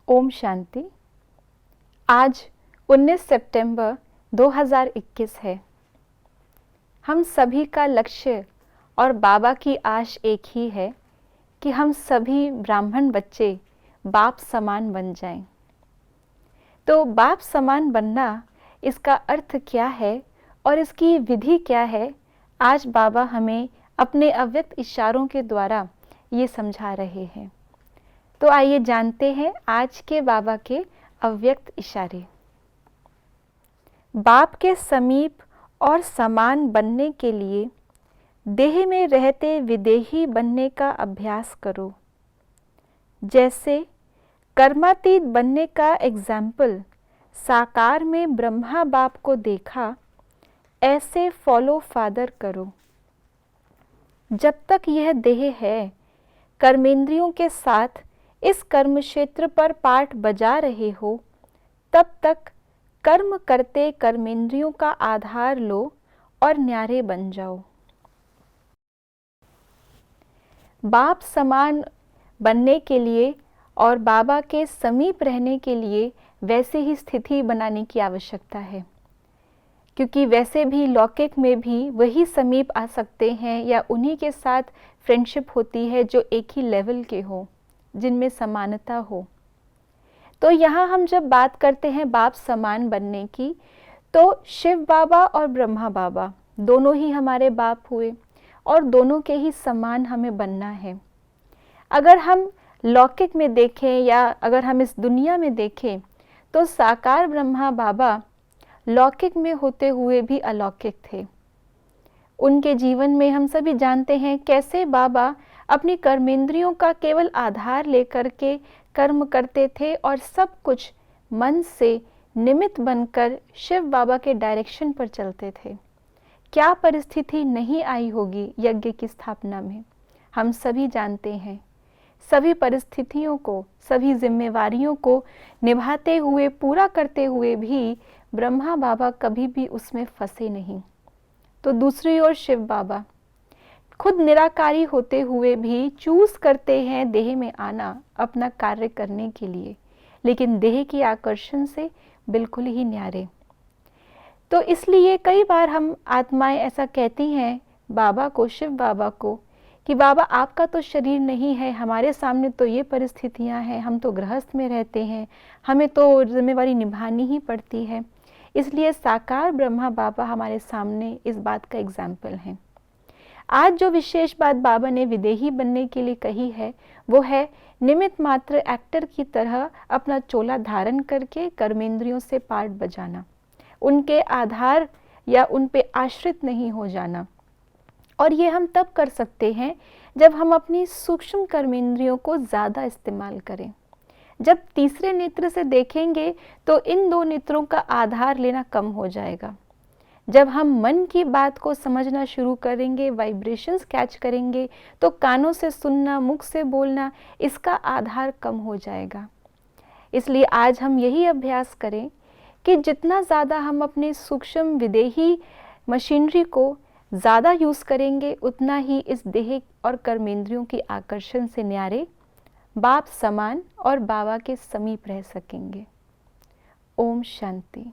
ओम शांति। आज 19 सितंबर 2021 है। हम सभी का लक्ष्य और बाबा की आश एक ही है कि हम सभी ब्राह्मण बच्चे बाप समान बन जाएं। तो बाप समान बनना, इसका अर्थ क्या है और इसकी विधि क्या है, आज बाबा हमें अपने अव्यक्त इशारों के द्वारा ये समझा रहे हैं। तो आइए जानते हैं आज के बाबा के अव्यक्त इशारे। बाप के समीप और समान बनने के लिए देह में रहते विदेही बनने का अभ्यास करो। जैसे कर्मातीत बनने का एग्जाम्पल साकार में ब्रह्मा बाप को देखा, ऐसे फॉलो फादर करो। जब तक यह देह है, कर्मेंद्रियों के साथ इस कर्म क्षेत्र पर पाठ बजा रहे हो, तब तक कर्म करते कर्मेंद्रियों का आधार लो और न्यारे बन जाओ। बाप समान बनने के लिए और बाबा के समीप रहने के लिए वैसे ही स्थिति बनाने की आवश्यकता है, क्योंकि वैसे भी लौकिक में भी वही समीप आ सकते हैं या उन्हीं के साथ फ्रेंडशिप होती है जो एक ही लेवल के हो, जिनमें समानता हो। तो यहाँ हम जब बात करते हैं बाप समान बनने की, तो शिव बाबा और ब्रह्मा बाबा दोनों ही हमारे बाप हुए और दोनों के ही समान हमें बनना है। अगर हम लौकिक में देखें या अगर हम इस दुनिया में देखें, तो साकार ब्रह्मा बाबा लौकिक में होते हुए भी अलौकिक थे। उनके जीवन में हम सभी जानते हैं कैसे बाबा अपनी कर्मेंद्रियों का केवल आधार लेकर के कर्म करते थे और सब कुछ मन से निमित्त बनकर शिव बाबा के डायरेक्शन पर चलते थे। क्या परिस्थिति नहीं आई होगी यज्ञ की स्थापना में, हम सभी जानते हैं। सभी परिस्थितियों को, सभी जिम्मेवारियों को निभाते हुए, पूरा करते हुए भी ब्रह्मा बाबा कभी भी उसमें फंसे नहीं। तो दूसरी ओर शिव बाबा खुद निराकारी होते हुए भी चूज करते हैं देह में आना अपना कार्य करने के लिए, लेकिन देह की आकर्षण से बिल्कुल ही न्यारे। तो इसलिए कई बार हम आत्माएं ऐसा कहती हैं बाबा को, शिव बाबा को, कि बाबा आपका तो शरीर नहीं है, हमारे सामने तो ये परिस्थितियां हैं, हम तो गृहस्थ में रहते हैं, हमें तो जिम्मेवारी निभानी ही पड़ती है। इसलिए साकार ब्रह्मा बाबा हमारे सामने इस बात का एग्जाम्पल है। आज जो विशेष बात बाबा ने विदेही बनने के लिए कही है, वो है निमित्त मात्र एक्टर की तरह अपना चोला धारण करके कर्मेंद्रियों से पाठ बजाना, उनके आधार या उन पे आश्रित नहीं हो जाना। और ये हम तब कर सकते हैं जब हम अपनी सूक्ष्म कर्मेंद्रियों को ज़्यादा इस्तेमाल करें। जब तीसरे नेत्र से देखेंगे तो इन दो नेत्रों का आधार लेना कम हो जाएगा। जब हम मन की बात को समझना शुरू करेंगे, वाइब्रेशंस कैच करेंगे, तो कानों से सुनना, मुख से बोलना, इसका आधार कम हो जाएगा। इसलिए आज हम यही अभ्यास करें कि जितना ज़्यादा हम अपने सूक्ष्म विदेही मशीनरी को ज़्यादा यूज़ करेंगे, उतना ही इस देह और कर्मेंद्रियों की आकर्षण से न्यारे बाप समान और बाबा के समीप रह सकेंगे। ओम शांति।